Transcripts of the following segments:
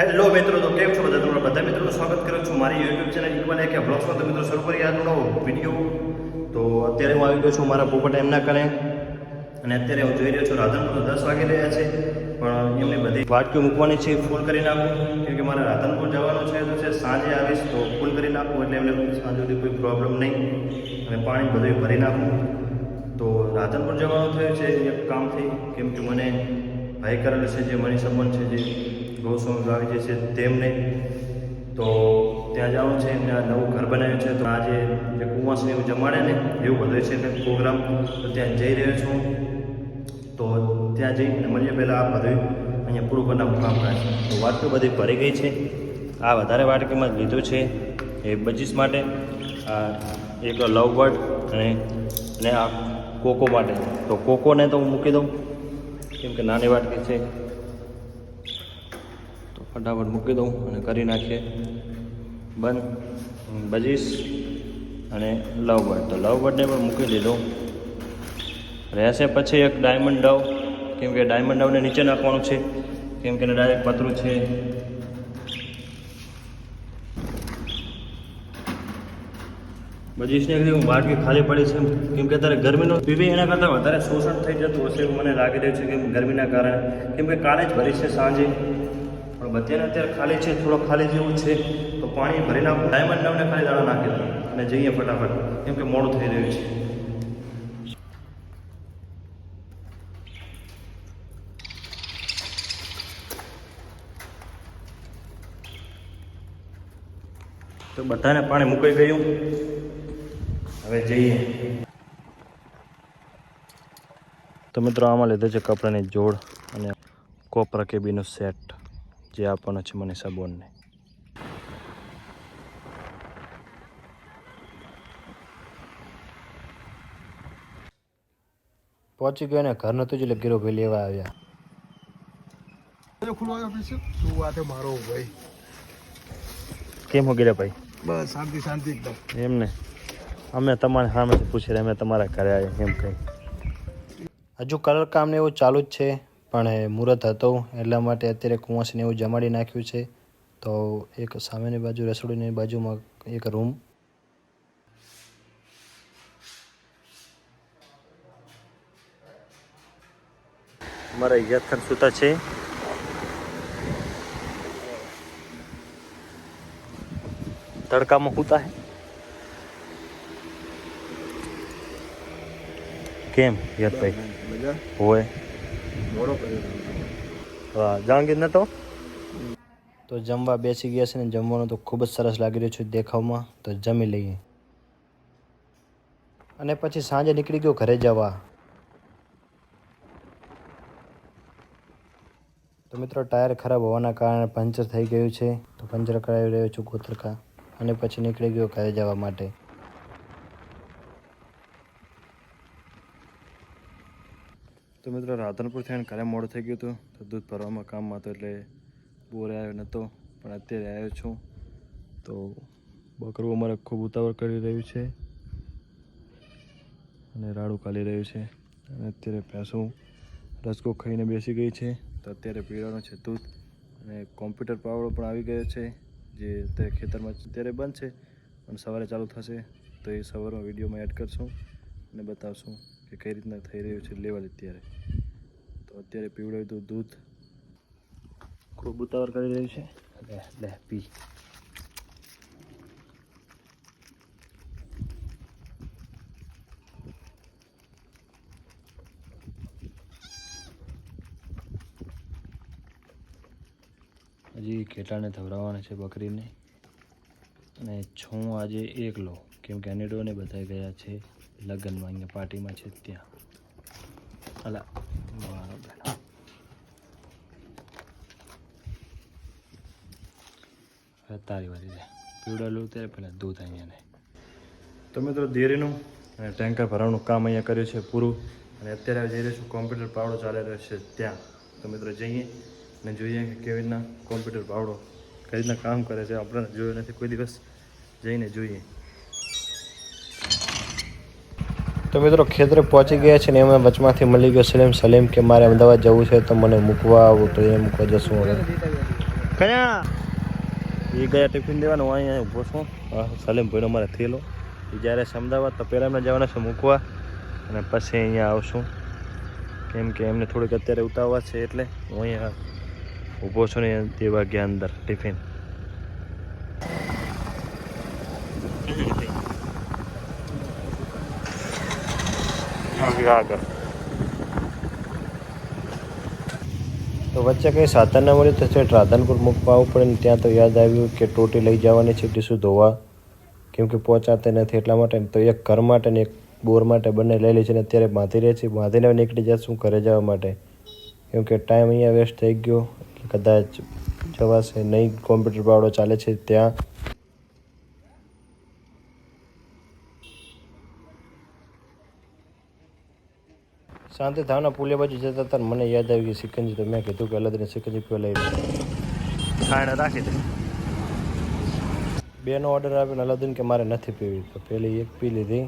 Hello મિત્રો, તો કેમ છો બધા? તમારા બધા મિત્રોનું સ્વાગત કરું છું મારી યુટ્યુબ ચેનલ ઇક્વાને કે બ્લોગ્સમાં. તો મિત્રો શરૂ કરીએ આજનો વિડીયો. તો અત્યારે હું આવી ગયો છું મારા પોપટ એમના કરે, અને અત્યારે હું જોઈ રહ્યો છું રાધનપુર 10 વાગી રહ્યા છે, પણ એમની બધી વાટકીઓ મૂકવાની છે ફૂલ કરી નાખું, કેમ કે મારે રાધનપુર જવાનું છે. તો છે સાંજે આવીશ તો ફૂલ કરી નાખું, એટલે એમને સાંજ સુધી કોઈ પ્રોબ્લેમ નહીં, અને પાણી બધું ભરી નાખું. તો રાધનપુર જવાનું થયું છે એક કામથી, કેમ કે મને ભાઈ કરેલ છે જે મની સંબંધ છે, જે ગૌસ્વામી આવી જે છે તેમને. તો ત્યાં જવાનું છે, એમને આ નવું ઘર બનાવ્યું છે. તો આજે જે કુંવાસને એવું જમાડે ને એવું બધું છે કંઈક પ્રોગ્રામ, તો ત્યાં જઈ રહ્યો છું. તો ત્યાં જઈને મળીએ. પહેલાં આ બધું અહીંયા પૂરું બનાવવું કામ કરે છે. તો વાટકી બધી ભરી ગઈ છે. આ વધારે વાટકીમાં લીધું છે એ 25 માટે, આ એક લવ બર્ડ અને આ કોકો માટે. તો કોકોને તો હું મૂકી દઉં, કેમ કે નાની વાટકી છે. તો ફટાફટ મૂકી દઉં અને કરી નાખીએ બંધ. 25 અને લવ બર્ડ, તો લવ બર્ડને પણ મૂકી દીધું. રહેશે પછી એક ડાયમંડ ડવ, કેમ કે ડાયમંડ ડવને નીચે નાખવાનું છે, કેમ કે ડાયરેક્ટ પતરું છે. બજીસને હું વાટકી ખાલી પડી છે, કેમ કે અત્યારે ગરમીનું પીવી એના કરતાં વધારે શોષણ થઈ જતું હશે એવું મને લાગી રહ્યું છે, કે ગરમીના કારણે. કેમ કે કાલે જ ભરી છે સાંજે, પણ બધાને અત્યારે ખાલી છે, થોડો ખાલી જેવું છે. તો પાણી ભરી નાખું, ડાયમંડ ડવને ખાલી દાણા નાખી દઉં અને જઈએ ફટાફટ, કેમ કે મોડું થઈ રહ્યું છે. તો બધાને પાણી મૂકાઈ ગયું, હવે જઈએ. તો મિત્રો આમાં લીધું છે કપડાની જોડ અને કોપરા કેબીનું સેટ, જે આપવાનો છે મને સાબુનને. પહોંચી ગયો ને ઘર નતું જ એટલે ગીરો ભાઈ લેવા આવ્યા. મારો ભાઈ કેમ હો ગીરા ભાઈ? બસ શાંતિ શાંતિ એકદમ. એમ ને, અમે તમારી સામેથી પૂછી રહ્યા, અમે તમારા ઘરે આવ્યા એમ કંઈ. હજુ કલર કામ ને એવું ચાલુ જ છે, પણ મુહૂર્ત હતો એટલા માટે અત્યારે કુંવાસને એવું જમાડી નાખ્યું છે. તો એક સામેની બાજુ રસોડીની બાજુમાં એક રૂમ. અમારા યાદખાન સુતા છે. તડકામાં સુતા હે કેમ યાદભાઈ? હોય જાણગીર નતો. તો જમવા બેસી ગયા છે ને, જમવાનું તો ખૂબ જ સરસ લાગી રહ્યું છે દેખાવમાં. તો જમી લઈએ અને પછી સાંજે નીકળી ગયો ઘરે જવા. તો મિત્રો ટાયર ખરાબ હોવાના કારણે પંચર થઈ ગયું છે, તો પંચર કરાવી રહ્યો છું કોતરકા, અને પછી નીકળી ગયો ઘરે જવા માટે. તો મિત્રો રાધનપુર થઈને ઘરે મોડું થઈ ગયું હતું, તો દૂધ ભરવામાં કામમાં હતો એટલે બોરે આવ્યો નહોતો, પણ અત્યારે આવ્યો છું. તો બકરું અમારે ખૂબ ઉતાવળ કરી રહ્યું છે અને રાડું કાઢી રહ્યું છે, અને અત્યારે ભેંસું રસકો ખાઈને બેસી ગઈ છે. તો અત્યારે પીવાનું છે દૂધ, અને કોમ્પ્યુટર પાવડો પણ આવી ગયો છે, જે અત્યારે ખેતરમાં અત્યારે બંધ છે, પણ સવારે ચાલુ થશે. તો એ સવારમાં વિડીયોમાં એડ કરશું અને બતાવશું કે કઈ રીતના થઈ રહ્યું છે લેવલ અત્યારે. તો અત્યારે પીવડાવ્યું દૂધ, ખૂબ ઉતાવળ કરી રહ્યું છે. લે પી. હજી ઘેટાને ધવરાવવાના છે બકરીને, અને છું આજે એકલો, કેમ કે અનેડોને બધા ગયા છે લગ્નમાં, અહીંયા પાર્ટીમાં છે ત્યાં. અલા તારી વારી છે પીવડાવેલું ત્યારે પહેલાં દૂધ અહીંયાને. તો મિત્રો ડેરીનું અને ટેન્કર ભરવાનું કામ અહીંયા કર્યું છે પૂરું, અને અત્યારે જઈ રહ્યો છું કોમ્પ્યુટર પાવડો ચાલી રહ્યો છે ત્યાં. તો મિત્રો જઈએ અને જોઈએ કે કેવી રીતના કોમ્પ્યુટર પાવડો કઈ રીતના કામ કરે છે. આપણે જોયું નથી કોઈ દિવસ, જઈને જોઈએ. તો મિત્રો ખેતરે પહોંચી ગયા છે ને, એમાં વચમાંથી મળી ગયો સલીમ. કે મારે અમદાવાદ જવું છે, તો મને મૂકવા આવું. તો એ મૂકવા જશું હવે. તો કયા એ ગયા ટિફિન દેવાનું અહીંયા ઊભો છું સલીમભાઈનો મારે થયેલો એ જ્યારે અમદાવાદ તો પહેલાં એમને જવાના છે મૂકવા અને પછી અહીંયા આવશું કેમ કે એમને થોડીક અત્યારે ઉતાવળ છે એટલે હું અહીંયા ઊભો છું ને તે વાગ્યા અંદર ટિફિન આગળ તો વચ્ચે કંઈ સાધન ના મળ્યું તો સ્ટ્રેટ રાધનપુર મૂકવા આવવું પડે ને ત્યાં તો યાદ આવ્યું કે ટોટી લઈ જવાની છે ડીશું ધોવા કેમ કે પહોંચાતે નથી એટલા માટે તો એક ઘર માટે ને એક બોર માટે બંને લઈ લે છે ને અત્યારે બાંધી રહે છે બાંધીને નીકળી જશું ઘરે જવા માટે કેમ કે ટાઈમ અહીંયા વેસ્ટ થઈ ગયો કદાચ જવાશે નહીં કોમ્પ્યુટર પાવડો ચાલે છે ત્યાં શાંતિ ધાવના પુલિયા બાજુ જતા હતા મને યાદ આવી ગઈ સિકંજી તો મેં કીધું કે અલદને સિકંજી પીવા લઈ ખાઈને રાખી દે બેનો ઓર્ડર આપ્યો અલાદીન કે મારે નથી પીવી તો પહેલી એક પી લીધી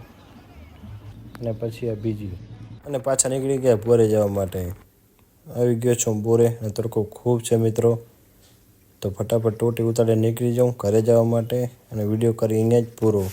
અને પછી આ બીજી અને પાછા નીકળી ગયા બોરે જવા માટે આવી ગયો છું બોરે અને તડકો ખૂબ છે મિત્રો તો ફટાફટ ટોટી ઉતારીને નીકળી જાઉં ઘરે જવા માટે અને વિડીયો કરી અહીંયા જ પૂરો